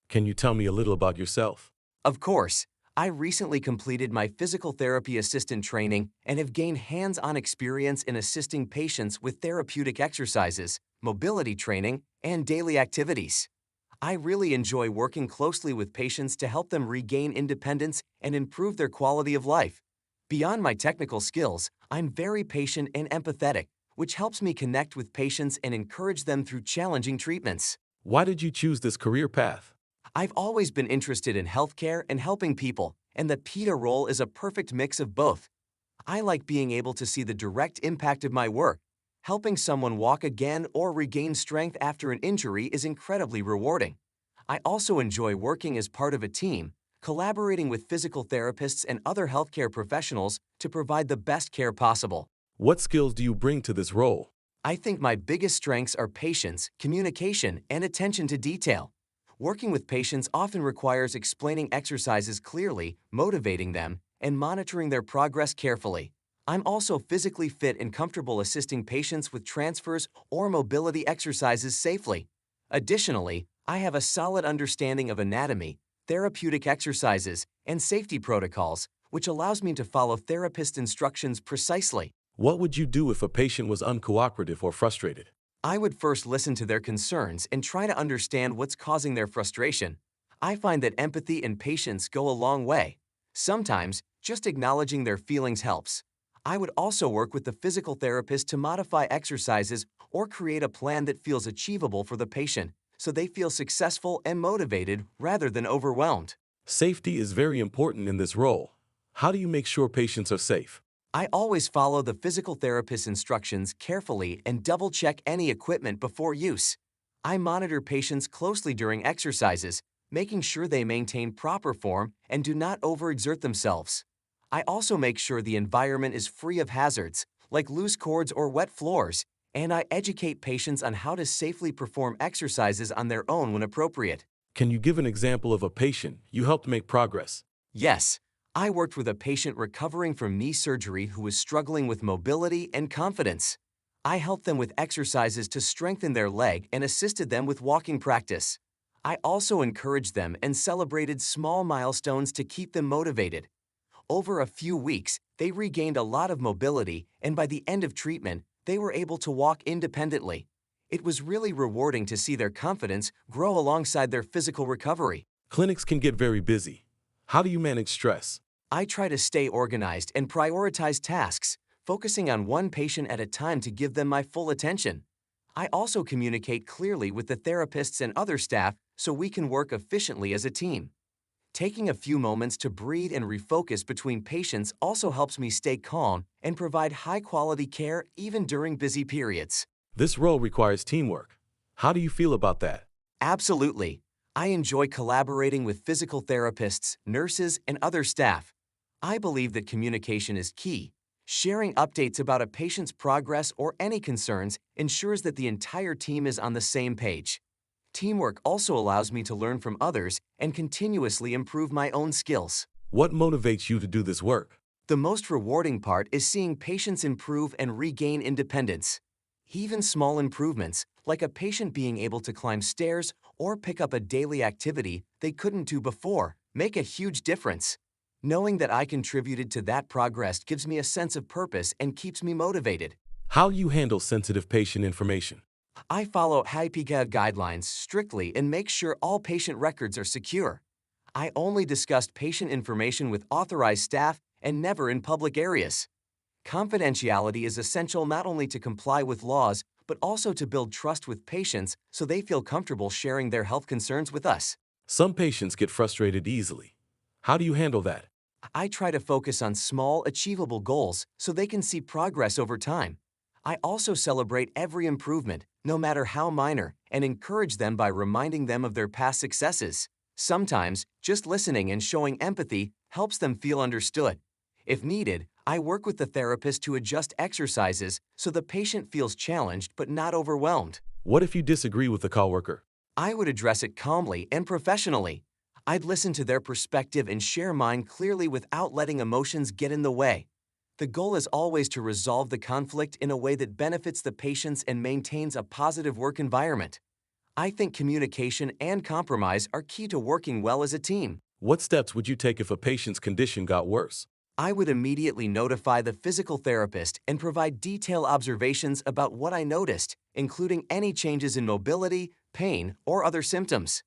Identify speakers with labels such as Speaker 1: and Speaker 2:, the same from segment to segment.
Speaker 1: Can you tell me a little about yourself?
Speaker 2: Of course, I recently completed my physical therapy assistant training and have gained hands-on experience in assisting patients with therapeutic exercises, mobility training, and daily activities. I really enjoy working closely with patients to help them regain independence and improve their quality of life. Beyond my technical skills, I'm very patient and empathetic, which helps me connect with patients and encourage them through challenging treatments.
Speaker 1: Why did you choose this career path?
Speaker 2: I've always been interested in healthcare and helping people, and the PETA role is a perfect mix of both. I like being able to see the direct impact of my work. Helping someone walk again or regain strength after an injury is incredibly rewarding. I also enjoy working as part of a team, collaborating with physical therapists and other healthcare professionals to provide the best care possible.
Speaker 1: What skills do you bring to this role?
Speaker 2: I think my biggest strengths are patience, communication, and attention to detail. Working with patients often requires explaining exercises clearly, motivating them, and monitoring their progress carefully. I'm also physically fit and comfortable assisting patients with transfers or mobility exercises safely. Additionally, I have a solid understanding of anatomy, therapeutic exercises, and safety protocols, which allows me to follow therapist instructions precisely.
Speaker 1: What would you do if a patient was uncooperative or frustrated?
Speaker 2: I would first listen to their concerns and try to understand what's causing their frustration. I find that empathy and patience go a long way. Sometimes, just acknowledging their feelings helps. I would also work with the physical therapist to modify exercises or create a plan that feels achievable for the patient, so they feel successful and motivated rather than overwhelmed.
Speaker 1: Safety is very important in this role. How do you make sure patients are safe?
Speaker 2: I always follow the physical therapist's instructions carefully and double-check any equipment before use. I monitor patients closely during exercises, making sure they maintain proper form and do not overexert themselves. I also make sure the environment is free of hazards, like loose cords or wet floors, and I educate patients on how to safely perform exercises on their own when appropriate.
Speaker 1: Can you give an example of a patient you helped make progress?
Speaker 2: Yes, I worked with a patient recovering from knee surgery who was struggling with mobility and confidence. I helped them with exercises to strengthen their leg and assisted them with walking practice. I also encouraged them and celebrated small milestones to keep them motivated. Over a few weeks, they regained a lot of mobility, and by the end of treatment, they were able to walk independently. It was really rewarding to see their confidence grow alongside their physical recovery.
Speaker 1: Clinics can get very busy. How do you manage stress?
Speaker 2: I try to stay organized and prioritize tasks, focusing on one patient at a time to give them my full attention. I also communicate clearly with the therapists and other staff so we can work efficiently as a team. Taking a few moments to breathe and refocus between patients also helps me stay calm and provide high-quality care even during busy periods.
Speaker 1: This role requires teamwork. How do you feel about that?
Speaker 2: Absolutely. I enjoy collaborating with physical therapists, nurses, and other staff. I believe that communication is key. Sharing updates about a patient's progress or any concerns ensures that the entire team is on the same page. Teamwork also allows me to learn from others and continuously improve my own skills.
Speaker 1: What motivates you to do this work?
Speaker 2: The most rewarding part is seeing patients improve and regain independence. Even small improvements, like a patient being able to climb stairs or pick up a daily activity they couldn't do before, make a huge difference. Knowing that I contributed to that progress gives me a sense of purpose and keeps me motivated.
Speaker 1: How do you handle sensitive patient information?
Speaker 2: I follow HIPAA guidelines strictly and make sure all patient records are secure. I only discussed patient information with authorized staff and never in public areas. Confidentiality is essential not only to comply with laws, but also to build trust with patients so they feel comfortable sharing their health concerns with us.
Speaker 1: Some patients get frustrated easily. How do you handle that?
Speaker 2: I try to focus on small, achievable goals so they can see progress over time. I also celebrate every improvement, no matter how minor, and encourage them by reminding them of their past successes. Sometimes, just listening and showing empathy helps them feel understood. If needed, I work with the therapist to adjust exercises so the patient feels challenged but not overwhelmed.
Speaker 1: What if you disagree with the coworker?
Speaker 2: I would address it calmly and professionally. I'd listen to their perspective and share mine clearly without letting emotions get in the way. The goal is always to resolve the conflict in a way that benefits the patients and maintains a positive work environment. I think communication and compromise are key to working well as a team.
Speaker 1: What steps would you take if a patient's condition got worse?
Speaker 2: I would immediately notify the physical therapist and provide detailed observations about what I noticed, including any changes in mobility, pain, or other symptoms.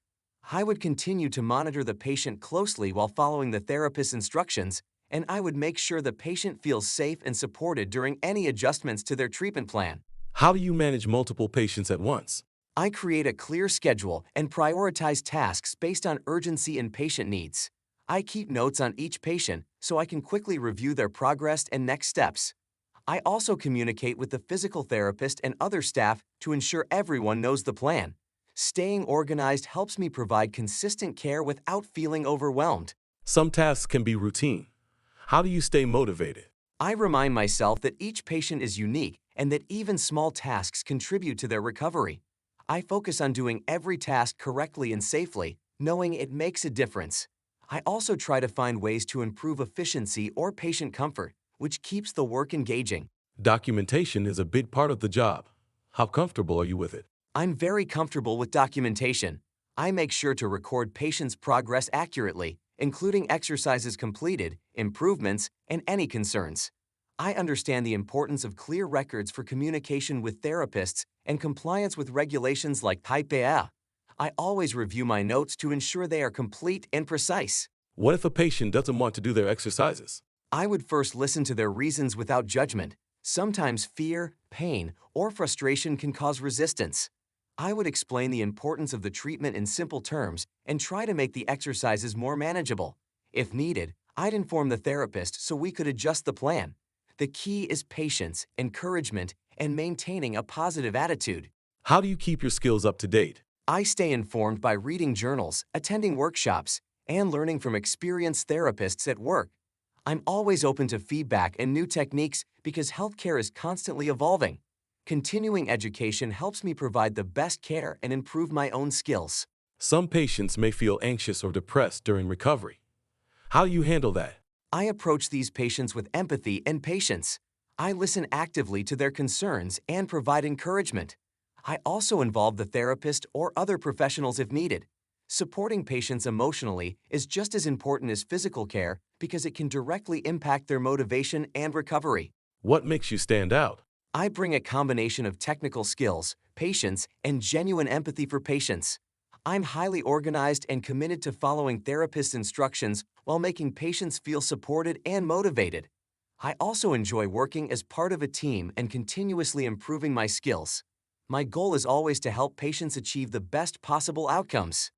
Speaker 2: I would continue to monitor the patient closely while following the therapist's instructions, and I would make sure the patient feels safe and supported during any adjustments to their treatment plan.
Speaker 1: How do you manage multiple patients at once?
Speaker 2: I create a clear schedule and prioritize tasks based on urgency and patient needs. I keep notes on each patient so I can quickly review their progress and next steps. I also communicate with the physical therapist and other staff to ensure everyone knows the plan. Staying organized helps me provide consistent care without feeling overwhelmed.
Speaker 1: Some tasks can be routine. How do you stay motivated?
Speaker 2: I remind myself that each patient is unique and that even small tasks contribute to their recovery. I focus on doing every task correctly and safely, knowing it makes a difference. I also try to find ways to improve efficiency or patient comfort, which keeps the work engaging.
Speaker 1: Documentation is a big part of the job. How comfortable are you with it?
Speaker 2: I'm very comfortable with documentation. I make sure to record patients' progress accurately, including exercises completed, improvements, and any concerns. I understand the importance of clear records for communication with therapists and compliance with regulations like Type A. I always review my notes to ensure they are complete and precise.
Speaker 1: What if a patient doesn't want to do their exercises?
Speaker 2: I would first listen to their reasons without judgment. Sometimes fear, pain, or frustration can cause resistance. I would explain the importance of the treatment in simple terms and try to make the exercises more manageable. If needed, I'd inform the therapist so we could adjust the plan. The key is patience, encouragement, and maintaining a positive attitude.
Speaker 1: How do you keep your skills up to date?
Speaker 2: I stay informed by reading journals, attending workshops, and learning from experienced therapists at work. I'm always open to feedback and new techniques because healthcare is constantly evolving. Continuing education helps me provide the best care and improve my own skills.
Speaker 1: Some patients may feel anxious or depressed during recovery. How do you handle that?
Speaker 2: I approach these patients with empathy and patience. I listen actively to their concerns and provide encouragement. I also involve the therapist or other professionals if needed. Supporting patients emotionally is just as important as physical care because it can directly impact their motivation and recovery.
Speaker 1: What makes you stand out?
Speaker 2: I bring a combination of technical skills, patience, and genuine empathy for patients. I'm highly organized and committed to following therapists' instructions while making patients feel supported and motivated. I also enjoy working as part of a team and continuously improving my skills. My goal is always to help patients achieve the best possible outcomes.